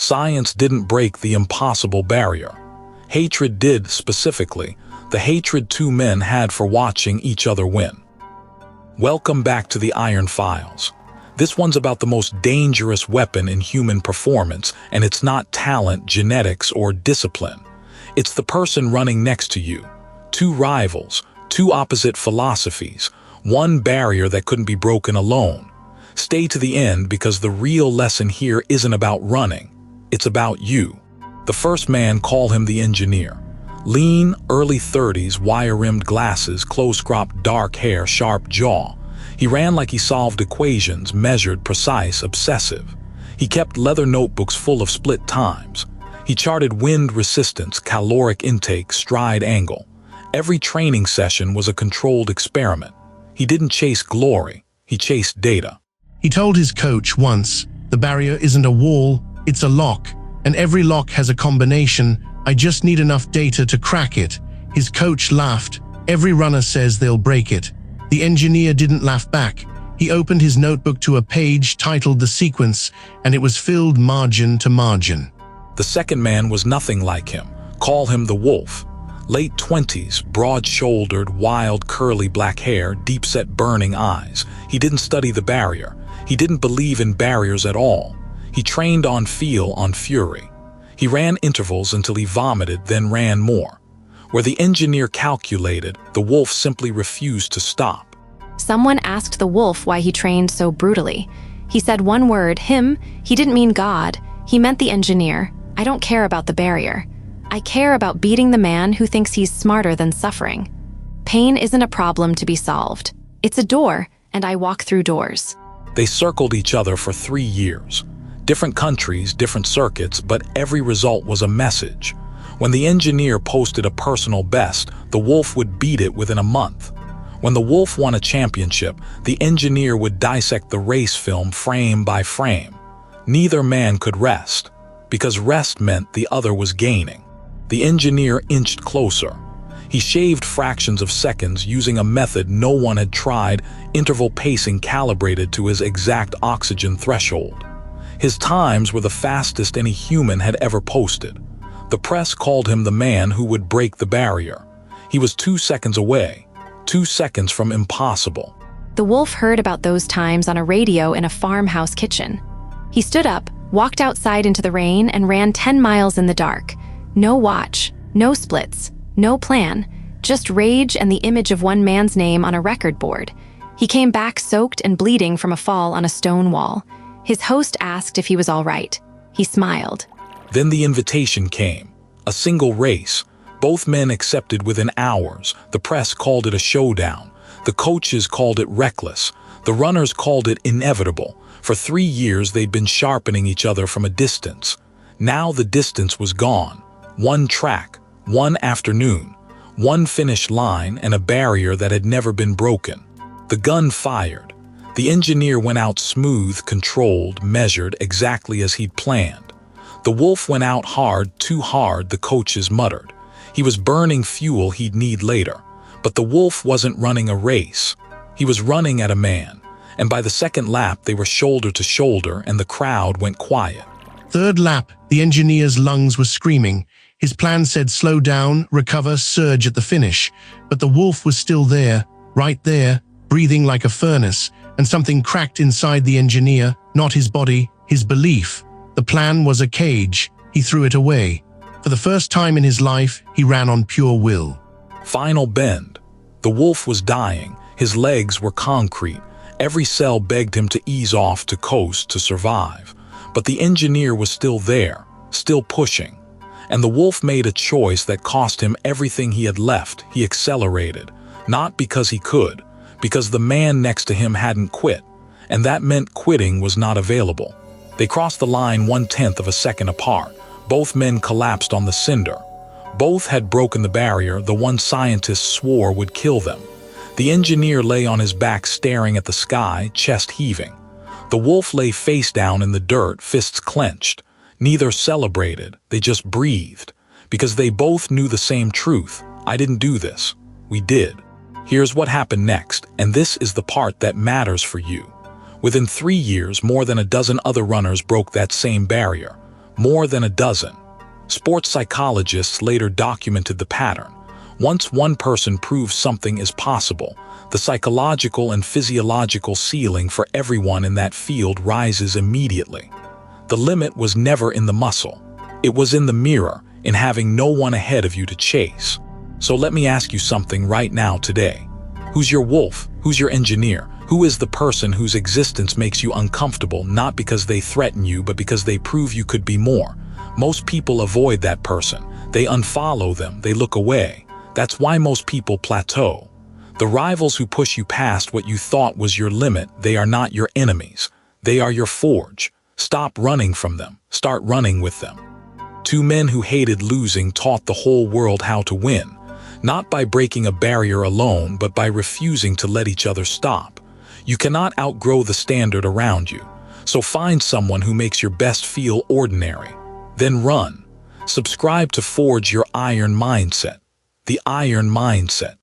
Science didn't break the impossible barrier. Hatred did, specifically, the hatred two men had for watching each other win. Welcome back to the Iron Files. This one's about the most dangerous weapon in human performance, and it's not talent, genetics, or discipline. It's the person running next to you. Two rivals, two opposite philosophies, one barrier that couldn't be broken alone. Stay to the end because the real lesson here isn't about running. It's about you. The first man, call him the engineer. Lean, early 30s, wire-rimmed glasses, close-cropped dark hair, sharp jaw. He ran like he solved equations, measured, precise, obsessive. He kept leather notebooks full of split times. He charted wind resistance, caloric intake, stride angle. Every training session was a controlled experiment. He didn't chase glory, he chased data. He told his coach once, "The barrier isn't a wall, it's a lock, and every lock has a combination. I just need enough data to crack it." His coach laughed. "Every runner says they'll break it." The engineer didn't laugh back. He opened his notebook to a page titled The Sequence, and it was filled margin to margin. The second man was nothing like him. Call him the Wolf. Late 20s, broad-shouldered, wild, curly black hair, deep-set burning eyes. He didn't study the barrier. He didn't believe in barriers at all. He trained on feel, on fury. He ran intervals until he vomited, then ran more. Where the engineer calculated, the Wolf simply refused to stop. Someone asked the Wolf why he trained so brutally. He said one word, him. He didn't mean God. He meant the engineer. "I don't care about the barrier. I care about beating the man who thinks he's smarter than suffering. Pain isn't a problem to be solved. It's a door, and I walk through doors." They circled each other for 3 years. Different countries, different circuits, but every result was a message. When the engineer posted a personal best, the Wolf would beat it within a month. When the Wolf won a championship, the engineer would dissect the race film frame by frame. Neither man could rest, because rest meant the other was gaining. The engineer inched closer. He shaved fractions of seconds using a method no one had tried, interval pacing calibrated to his exact oxygen threshold. His times were the fastest any human had ever posted. The press called him the man who would break the barrier. He was 2 seconds away, 2 seconds from impossible. The Wolf heard about those times on a radio in a farmhouse kitchen. He stood up, walked outside into the rain, and ran 10 miles in the dark. No watch, no splits, no plan, just rage and the image of one man's name on a record board. He came back soaked and bleeding from a fall on a stone wall. His host asked if he was all right. He smiled. Then the invitation came. A single race. Both men accepted within hours. The press called it a showdown. The coaches called it reckless. The runners called it inevitable. For 3 years they'd been sharpening each other from a distance. Now the distance was gone. One track, one afternoon, one finish line, and a barrier that had never been broken. The gun fired. The engineer went out smooth, controlled, measured, exactly as he'd planned. The Wolf went out hard, too hard, the coaches muttered. He was burning fuel he'd need later. But the Wolf wasn't running a race. He was running at a man. And by the second lap, they were shoulder to shoulder, and the crowd went quiet. Third lap, the engineer's lungs were screaming. His plan said slow down, recover, surge at the finish. But the Wolf was still there, right there, breathing like a furnace, and something cracked inside the engineer, not his body, his belief. The plan was a cage. He threw it away. For the first time in his life, he ran on pure will. Final bend. The Wolf was dying. His legs were concrete. Every cell begged him to ease off, to coast, to survive. But the engineer was still there, still pushing. And the Wolf made a choice that cost him everything he had left. He accelerated. Not because he could, because the man next to him hadn't quit. And that meant quitting was not available. They crossed the line 1/10 of a second apart. Both men collapsed on the cinder. Both had broken the barrier the one scientist swore would kill them. The engineer lay on his back staring at the sky, chest heaving. The Wolf lay face down in the dirt, fists clenched. Neither celebrated, they just breathed. Because they both knew the same truth. I didn't do this. We did. Here's what happened next, and this is the part that matters for you. Within 3 years, more than a dozen other runners broke that same barrier. More than a dozen. Sports psychologists later documented the pattern. Once one person proves something is possible, the psychological and physiological ceiling for everyone in that field rises immediately. The limit was never in the muscle. It was in the mirror, in having no one ahead of you to chase. So let me ask you something right now today. Who's your wolf? Who's your engineer? Who is the person whose existence makes you uncomfortable, not because they threaten you, but because they prove you could be more? Most people avoid that person. They unfollow them. They look away. That's why most people plateau. The rivals who push you past what you thought was your limit, they are not your enemies. They are your forge. Stop running from them. Start running with them. Two men who hated losing taught the whole world how to win, not by breaking a barrier alone, but by refusing to let each other stop. You cannot outgrow the standard around you, so find someone who makes your best feel ordinary. Then run. Subscribe to Forge Your Iron Mindset. The Iron Mindset.